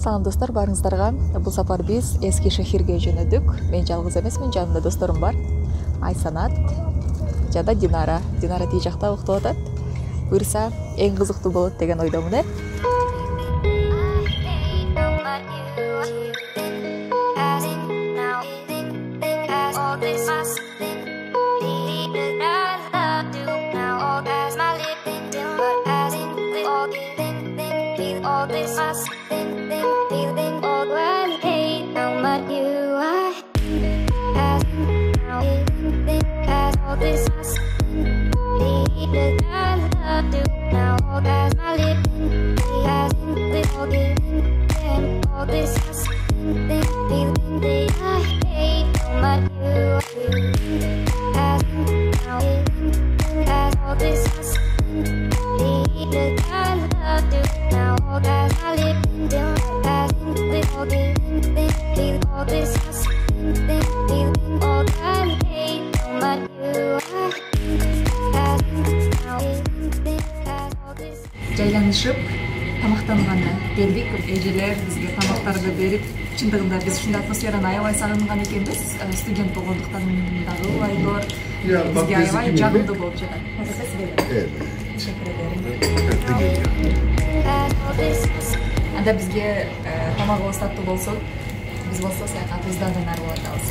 Салам достор, барыңыздарга. Бул сапар биз эски шехирге жөнөдүк. Мен жалгыз эмесмин, жанымда досторум бар. Айсанат жада Динара. Динара тиги жакта уктуп атат. Буюрса эң кызыктуу болот деген ойдомун, э? Жайланышып, тамактангандан келдик. Эжелер бизге тамактарды берип, чындыгында биз ушундай атмосфераны аябай сагынган экенбиз. Студент болгондуктан дагы ылайдор. Бизге аябай жагымдуу болуп жатат. Teşekkür ederim. Анда бизге тамагыбыз таттуу болсо, биз болсо саякатыбыздан да нары болуп атабыз.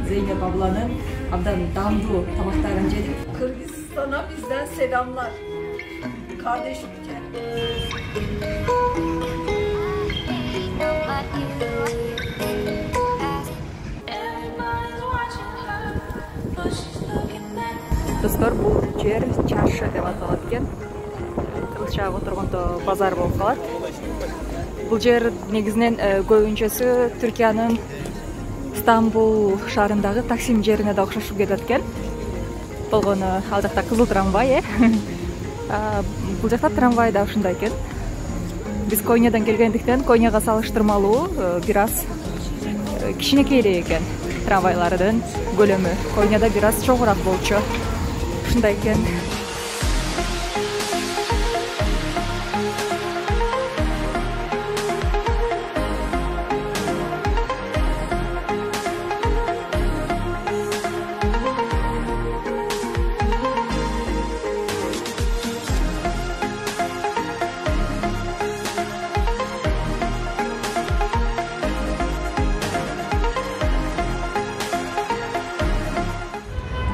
Zeynep ablanın abdan damdu tabaklarını yedik. Kırgızistan'a bizden selamlar. Kardeş ülke. Достор, бул жер чаршы деп аталат экен. Кыргызча отургондо базар болуп калат. Бул жер негизинен көбүнчөсү Түркиянын Стамбул шаарындагы Таксим жерине да окшошуп кетет экен. Болгону ал жакта кызыл трамвай, бул жакта трамвай да ушундай экен. Биз Коньядан келгендиктен Коньяга салыштырмалуу бир аз кичинекейирээк экен трамвайлардын көлөмү. Коньяда бир аз чоңураак болчу. Ушундай экен.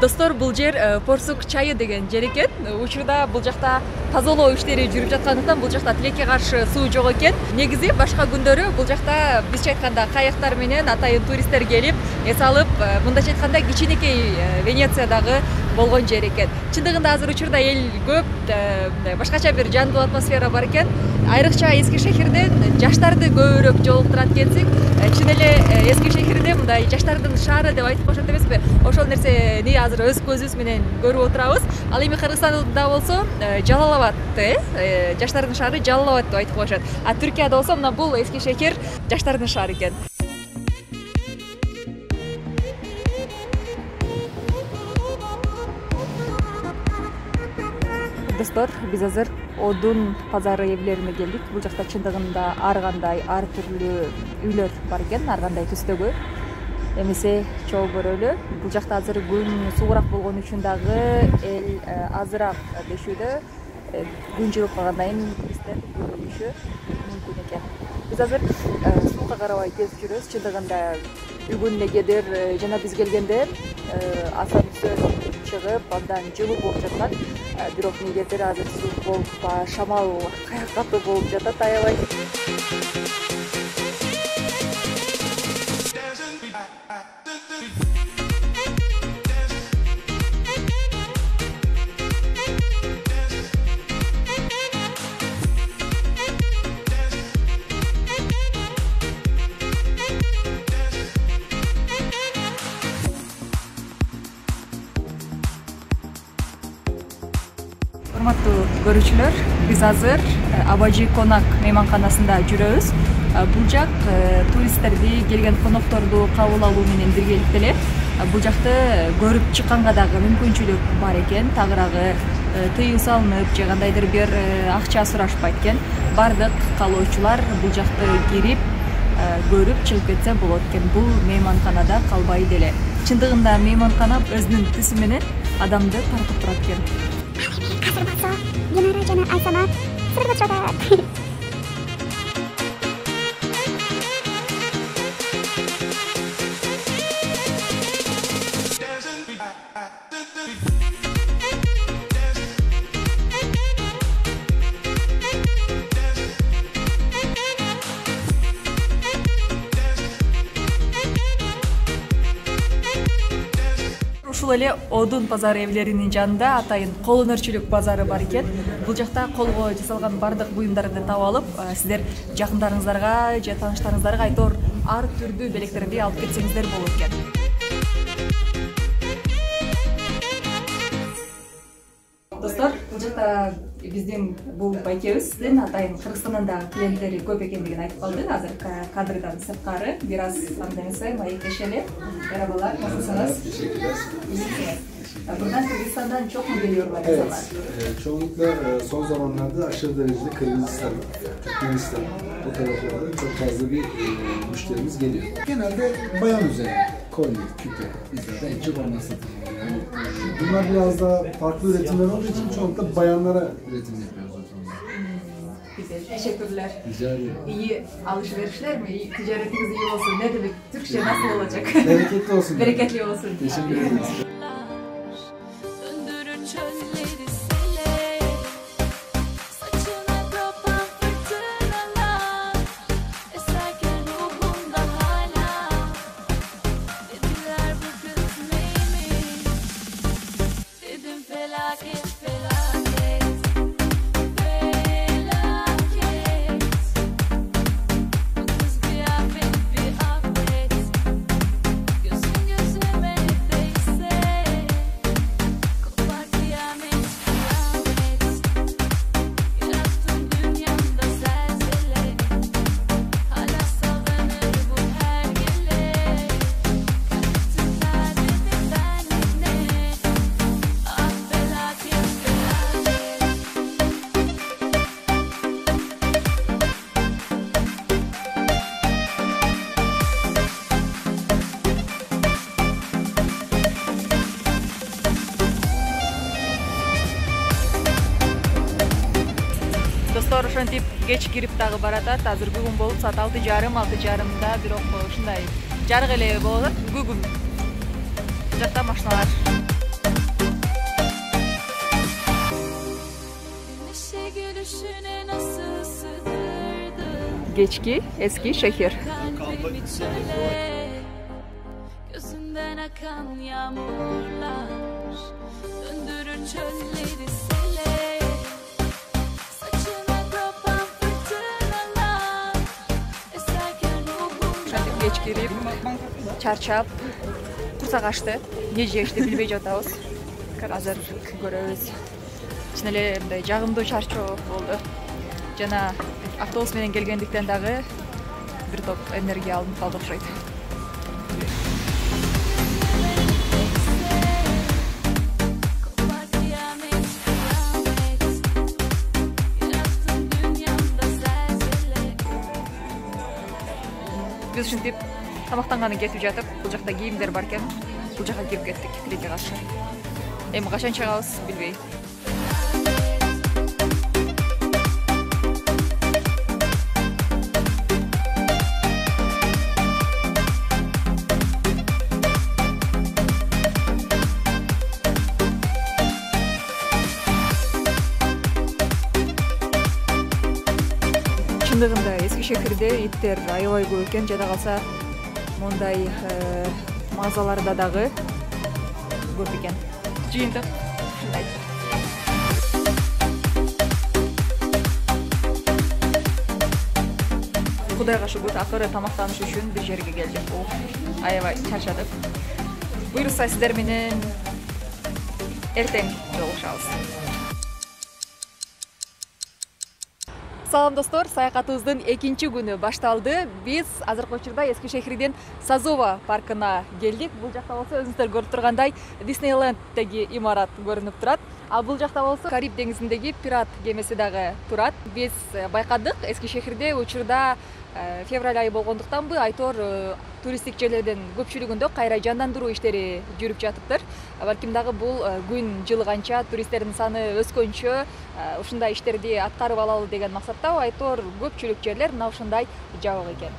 Достор, бул жер Порсук чайы деген жер экен. Учурда бул жакта тазалоо иштери жүрүп жаткандыктан бул жакта тилекке каршы суу жок экен. Негизи башка күндөрү бул жакта бизче айтканда каяктар менен атайын туристтер келип, эс алып, мындайча айтканда кичинекей Венециядагы болгон жер экен. Чындыгында азыр учурда эл көп, башкача бир жандуу атмосфера бар экен. Айрыкча эски шехирден жаштарды көбүрөөк жолуктурат экенсиң. Чын эле эски шехирде мындай жаштардын шаары деп айтып коюшат эмеспи? Ошол нерсени азыр өз көзүбүз менен көрүп отурабыз. Ал эми Кыргызстанда болсо Жалалабад, жаштардын шаары Жалалабад деп айтып коюшат. А Түркияда болсо мына бул эски шехир жаштардын шаары экен. Достор, биз азыр Одун базары эвлерине келдик. Бул жакта чындыгында ар кандай, ар түрлүү үйлөр бар экен, ар кандай түстөгү. Эмесе чоо көрөлү. Бул жакта азыр күн суугураак болгон үчүн дагы эл азыраак дешүүдө. Күн жылып калгандан кийин туристтер көбөйүшү мүмкүн экен. Биз азыр сууга карабай кезип жүрөбүз. Чындыгында бүгүн элегедир жана биз келгенде асансör чыгып, андан жылуу болуп жаткан. Бирок негедир азыр суук болуп, шамал катуу болуп жатат аябай. Урматтуу көрүүчүлөр, биз азыр Абажи Конак мейманканасында жүрөбүз. Бул жак туристтерди, келген конокторду кабыл алуу менен биргеликте эле бул жакты көрүп чыкканга дагы мүмкүнчүлүк бар экен. Тагыраагы тыюу салынып же кандайдыр бир акча сурашпайт экен. Бардык каалоочулар бул жакты кирип көрүп чыгып кетсе болот экен. Бул мейманканада калбай деле. Чындыгында мейманкана өзүнүн түсү менен адамды тартып турат экен. Ушул эле Одун базар эвлеринин жанында атайын кол өнөрчүлүк базары бар экен. Бул жакта колго жасалган бардык буюмдарды таап алып, сиздер жакындарыңыздарга же тааныштарыңыздарга айтор ар түрдүү белектерди алып кетсеңиздер болот экен. Достор, бул жакта биздин бул байкебиздин атайын Кыргызстандан да клиенттери көп экендигин айтып калды. Азыр кадрдан сырткары бир аз андемесе маектешели. Merhabalar, nasılsınız? İyisiniz. Buradan Kırgızistan'dan çok mu geliyorlar insanlar? Evet, çoğunlukla son zamanlarda aşırı derecede Kırgızistan, Türkmenistan bu taraflarda çok fazla bir müşterimiz geliyor. Genelde bayan üzerine, kolye, küpe, bizlerde en çok onlar satılıyor. Yani bunlar biraz daha farklı üretimler olduğu için çoğunlukla bayanlara üretim yapıyoruz. Güzel, teşekkürler. Rica ederim. İyi alışverişler mi? İyi, ticaretiniz iyi olsun. Ne demek? Türkçe nasıl olacak? Bereketli olsun. Bereketli olsun. Teşekkür ederiz. Достор, ошентип кеч кирип дагы баратат. Азыр бүгүн болуп саат 6:30-6:30да бирок ушундай жарык эле болот. Бүгүн бул жакта машиналар. Geçki eski şehir. Gözünden akan yağmurlar döndürür çölleri sele. Saçına kopan fırtınalar eserken ruhum. Geç girip çarçap kursak açtı. Ne jeyişti bilbey жатабыз. Азыр көрөбүз. Чын эле мындай жагымдуу чарчоо болду. Жана автобус менен келгендиктен дагы бир топ энергия алынып калды окшойт. Биз ушинтип тамактанганын кетип жатып, бул жакта кийимдер бар экен. Бул жака кирип кеттик тилекке каршы. Эми качан чыгабыз билбейм. Чындыгында эски шехирде иттер аябай көп экен. Жада калса мондай мазаларда дагы көп экен. Жыйынтык ушундай. Кудайга шүгүр, акыры тамактаныш үчүн бир жерге келдик. Аябай чарчадык. Буйрукса сиздер менен эртең жолугушабыз. Салам достор, саякатыбыздын экинчи күнү башталды. Биз азыркы учурда Эски шехирдин Сазова паркына келдик. Бул жакта болсо өзүңүздөр көрүп тургандай Диснейленддеги имарат көрүнүп турат. А бул жакта болсо Кариб деңизиндеги пират кемеси дагы турат. Биз байкадык, Эски шехирде учурда февраль айы болгондуктанбы айтор туристтик жерлердин көпчүлүгүндө кайра жандандыруу иштери жүрүп жатыптыр. Балким дагы бул күн жылыганча туристтердин саны өскөнчө ушундай иштерди аткарып алалы деген максатта айтор көпчүлүк жерлер мына ушундай жабык экен.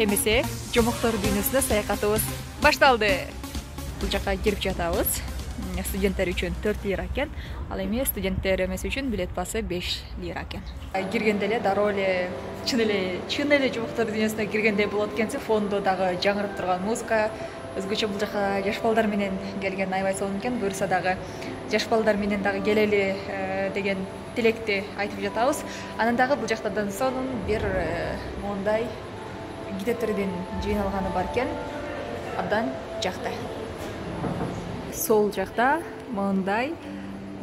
Эмесе жомоктор дүйнөсүнө саякатыбыз башталды. Бул жака кирип жатабыз. Студенттер үчүн 4 лира экен, ал эми студенттер эмес үчүн билет басы 5 лира экен. Киргенде эле дароо эле чын эле жомоктор дүйнөсүнө киргендей болот экенсиз. Фондо дагы жаңырып турган музыка, өзгөчө бул жака жаш балдар менен келген аябай сонун экен. Буюрса дагы жаш балдар менен дагы келели деген тилекти айтып жатабыз. Анан дагы бул жактардан сонун бир мондай гидеттердин жыйналганы бар экен. Абдан жакта. Сол жакта мондай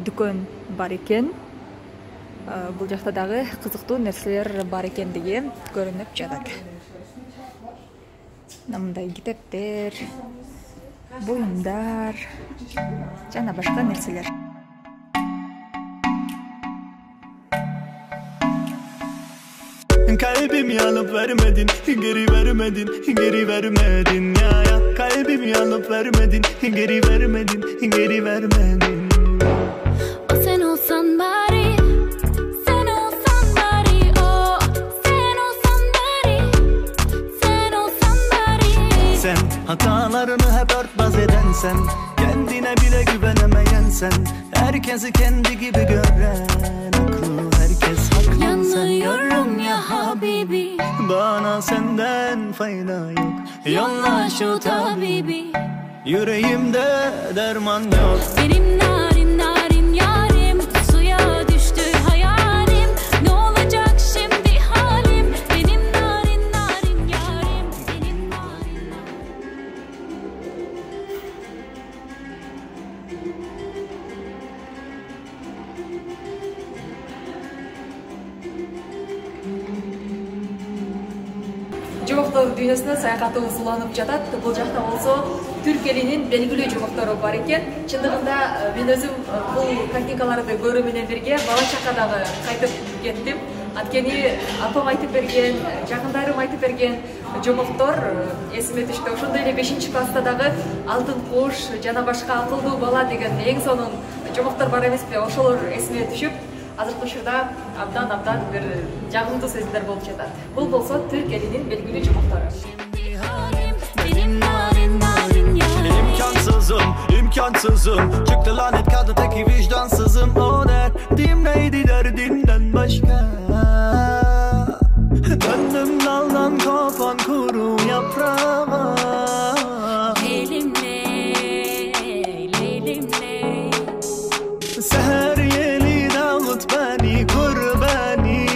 дүкөн бар экен. Бул жакта дагы кызыктуу нерселер бар экендиги көрүнүп жатат. Мындай гидеттер, буюмдар жана башка нерселер. Kalbim yanıp vermedin, geri vermedin ya. Kalbim yanıp vermedin, geri vermedin. O sen olsan bari, sen olsan bari, o sen olsan bari. Sen hatalarını hep örtbas edensen, kendine bile güvenemeyensen, herkesi kendi gibi gören, aklı herkes haklı. Yanıyorum ya Habibi, bana senden fayda yok. yolla şu tabibi. Yüreğimde derman yok. Benim narin narin yarim, suya düştü hayalim. Ne olacak şimdi halim? Benim narin narin yarim, benim narin. Жомоктор дүйнөсүнө саякатыбыз уланып жатат. Бул жакта болсо түрк элинин белгилүү жомоктору бар экен. Чындыгында мен өзүм бул картинкаларды көрүү менен бирге бала чакадагы кайтып кеттим. Анткени апам айтып берген, жакындарым айтып берген жомоктор эсиме түштү. Ошондой эле 5-класста дагы Алтын куш жана башка акылдуу бала деген эң сонун жомоктор бар эмеспи? Ошолор эсиме түшүп, азыркы учурда абдан бир жагымдуу сезимдер болуп жатат. Бул болсо түрк элинин белгилүү жомоктору. Benim narin narin yarim. İmkansızım. Çıktı lanet kadın teki vicdansızım. O derdim neydi derdinden başka. Döndüm daldan kopan kuru yaprağa. Leylimle, leylimle. Seher yeli davut beni kur beni.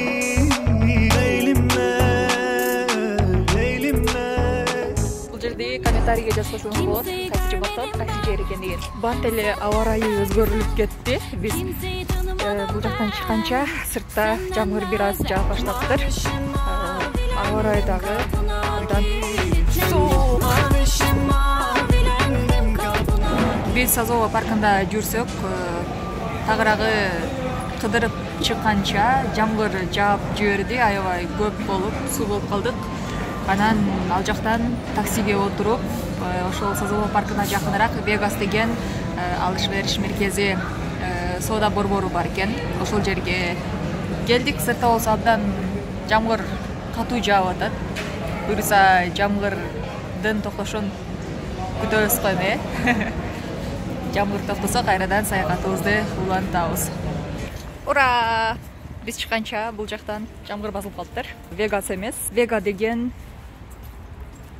Бул жерде комментарийге жазсаңыз болот. Кайсы жомоктор, кайсы жер экендигин. Бат эле аба ырайы өзгөрүлүп кетти. Биз бул жактан чыкканча сыртта жамгыр бир аз жаап баштаптыр. Аба ырайы дагы абдан суук. Биз Сазова паркында жүрсөк, тагыраагы кыдырып чыкканча жамгыр жаап жиберди, аябай көп болуп, суу болуп калдык. Анан ал жактан таксиге отуруп, ошол Сазова паркына жакыныраак Вегас деген алыш бериш меркези соода борбору бар экен. Ошол жерге келдик. Сыртта болсо абдан жамгыр катуу жаап атат. Буюрса жамгырдын токтошун күтөбүз го эми. Жамгыр токтосо кайрадан саякатыбызды улантабыз. Ура! Биз чыкканча бул жактан жамгыр басылып калыптыр. Вегас эмес, Вега деген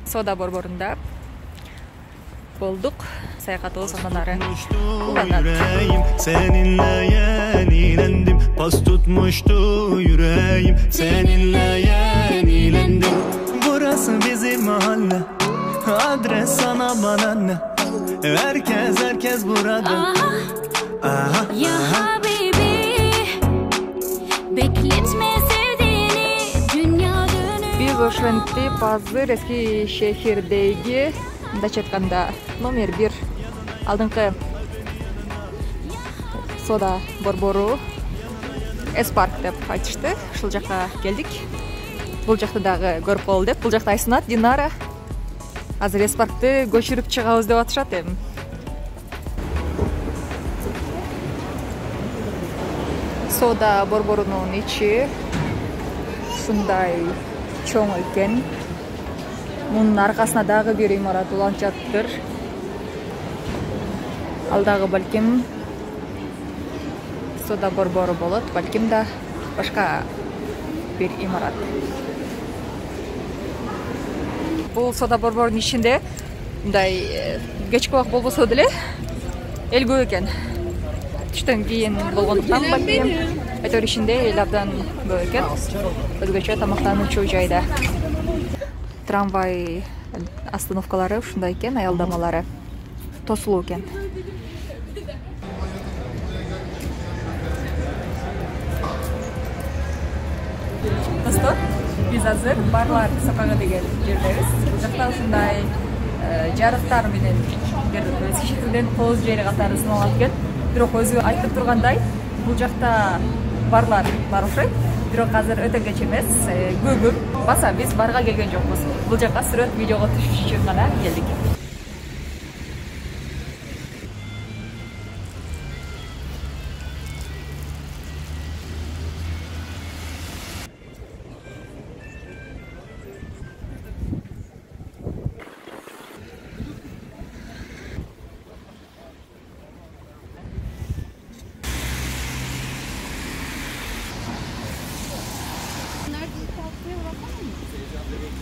соода борборунда болдук. саякатыбыз андан ары уланат. Seninle yenilendim, pas tutmuştu yüreğim. Seninle yenilendim. Burası bizim mahalle, adres sana bana ne? Herkes burada. Aha, Ya habibi, bekletme sevdiğini, dünya dönüyor. Биз ошентип азыр Эскишехирдеги мындайча айтканда номер 1 алдыңкы сода борбору Эспарк деп айтышты. Ушул жакка келдик. Бул жакты дагы көрүп калалы деп. Бул жакта Айсынат, Динара азыр Эспаркты көчүрүп чыгабыз деп атышат эми. Сода борборунун ичи ушундай чоң экен. Мунун аркасына дагы бир имарат уланып жатыптыр. Ал дагы балким сода борбору болот, балким да башка бир имарат. Бул сода борборунун ичинде мындай кечки убак болбосо деле эл көп экен. Түштөн кийин болгондуктан балким айтор ичинде эл абдан көп экен. Өзгөчө тамактануучу жайда. Трамвай остановкалары ушундай экен, аялдамалары тосулуу экен. Достор, биз азыр Барлар сокагы деген жердебиз. Бул жакта ушундай жарыктар менен бир Эскишехирден тоз жери катары сыналат экен. Бирок өзү айтып тургандай, бул жакта барлар бар окшойт. Бирок азыр өтө кеч эмес, көп. Баса биз барга келген жокпуз. Бул жакка сүрөт видеого түшүш үчүн гана келдик.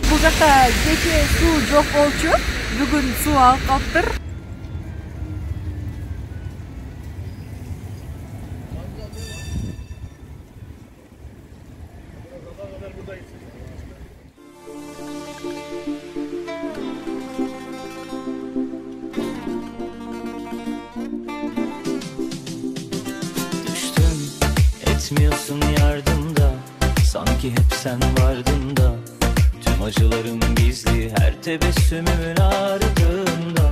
Бул жакта кече суу жок болчу, бүгүн суу алып калыптыр. Düştüm, etmiyorsun yardımda. Sanki hep sen vardın da. Tüm acılarım gizli her tebessümümün ardında.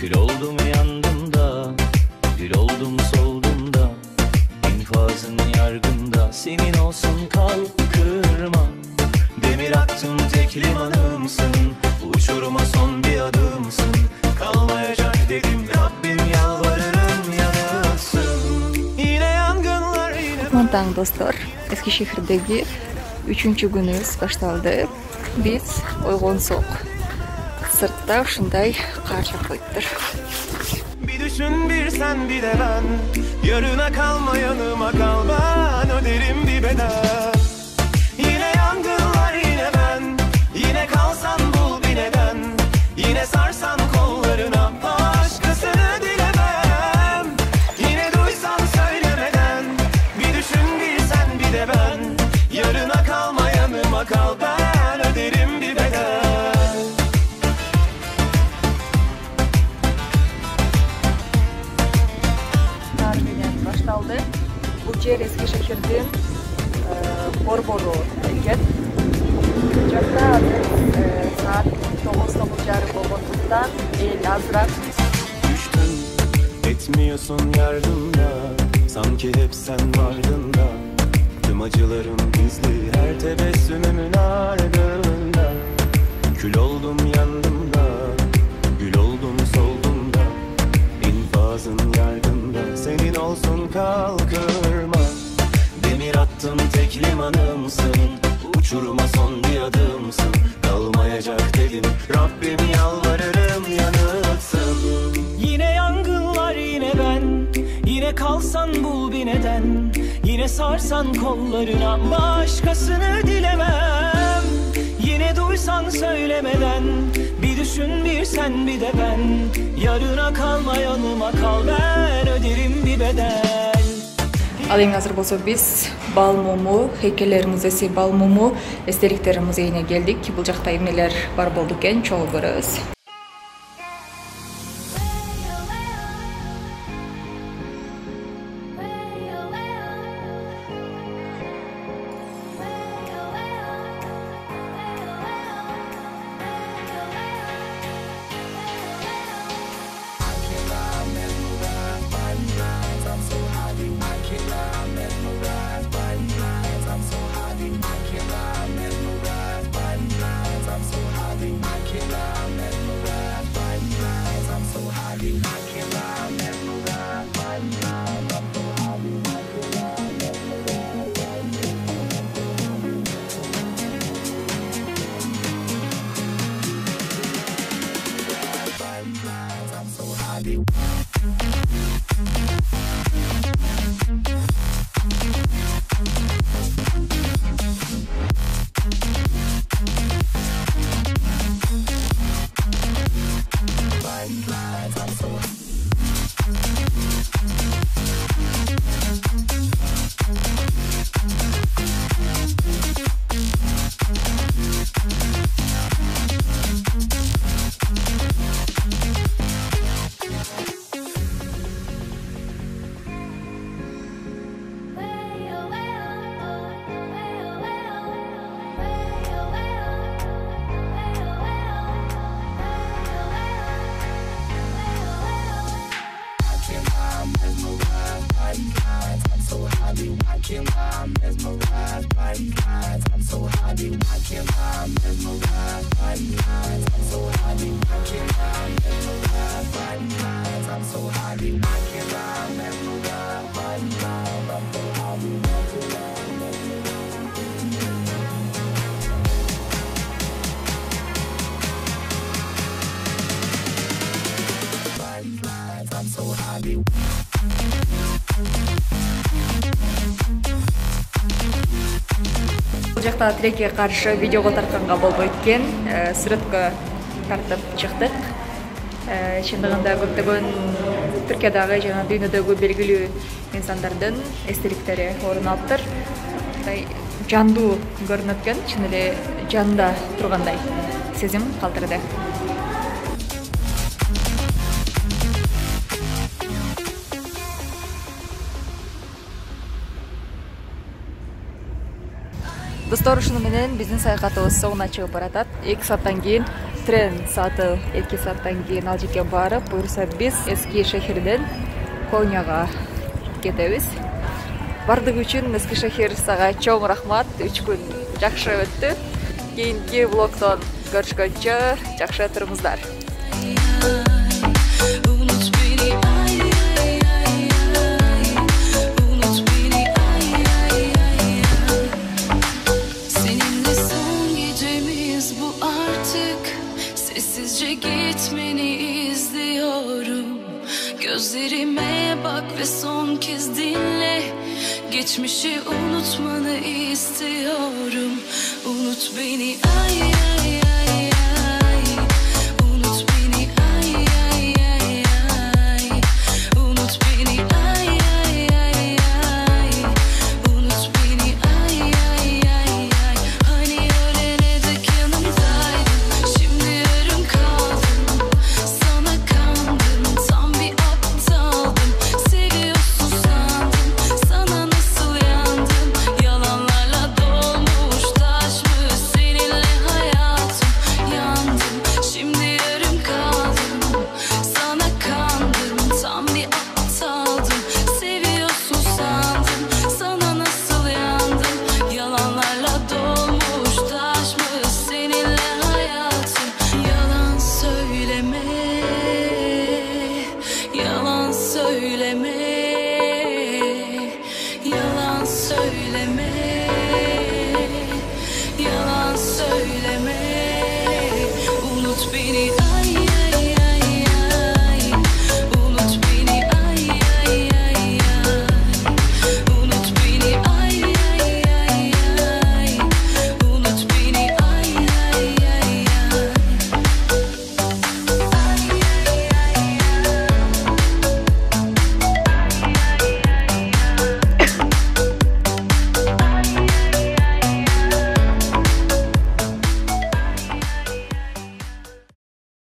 Kül oldum yandım da, gül oldum soldum da. İnfazın yargında, senin olsun kal kırma. Demir attım tek limanımsın, uçuruma son bir adımsın. Kalmayacak dedim Rabbim yalvarırım yanılsın. Yine yangınlar yine... Монтаң достор, Эскишехирдеги 3-чү күнүбүз башталды. Биз ойгонсок. Сыртта ушундай кар жаууптур. Bir düşün bir sen bir de ben. Yarına kalma yanıma kal ben. Öderim bir bedel. Yine yangınlar yine ben. Yine kalsan bul bir neden. Yine sarsan kollarına başkasını dilemem. Yine duysan söylemeden. Bir düşün bir sen bir de ben. Yarına kalma yanıma kal ben. Öderim bir bedel. Кар менен башталды. Бул жер Эскишехирдин борбору экен. Жакта саат 9:30 болгондуктан эл азыраак. Düştün, etmiyorsun yardımda. Sanki hep sen vardın da. Tüm acılarım gizli her tebessümümün ardında. Kül oldum yandım da, gül oldum soldum da. İnfazın yardımda, senin olsun kal kırma. Demir attım tek limanımsın, uçuruma son bir adımsın. Kalmayacak dedim Rabbim yalvarırım yanılsın. Yine yangınlar yine ben. Yine kalsan bul bir neden. Yine sarsan kollarına başkasını dilemem. Yine duysan söylemeden. Bir düşün bir sen bir de ben. Yarına kalma yanıma kal, ben öderim bir bedel. Ал эң азыр болсо биз Бал Муму, Хейкелер музейси Бал Муму эстеликтер музейине келдик. Бул жакта эмнелер бар болду экен, чогуу көрөбүз. Бул жакта тилекке каршы видеого тартканга болбойт экен, сүрөткө тартып чыктык. Чындыгында көптөгөн Түркиядагы жана дүйнөдөгү белгилүү инсандардын эстеликтери орун алыптыр. Жандуу көрүнөт экен, чын эле жанда тургандай сезим калтырды. Достор, ушуну менен биздин саякатыбыз соңуна чыгып баратат. 2 сааттан кийин трен сааты 2 сааттан кийин ал жерге барып, буюрса биз Эски шехирден Коняга кетебиз. Бардыгы үчүн Эски шехир сага чоң рахмат. 3 күн жакшы өттү. Кийинки влогдон көрүшкөнчө жакшы туруңуздар. Gözlerime bak ve son kez dinle. Geçmişi unutmanı istiyorum. Unut beni ay ay ay ay. Unut beni ay ay ay ay. Unut beni ay ay ay ay. Unut beni ay ay ay ay. Hani ölene dek yanımdaydın. Şimdi yarım kaldım. Sana kandım. Tam bir aptaldım. Seviyorsun sandım. Sana nasıl yandım. Yalanlarla dolmuş taşmış seninle hayatım. Yandım. Şimdi yarım kaldım. Sana kandım. Tam bir aptaldım. Seviyorsun sandım. Sana nasıl yandım. Yalanlarla dolmuş taşmış seninle hayatım. Yalan söyleme. Yalan söyleme. Yalan söyleme.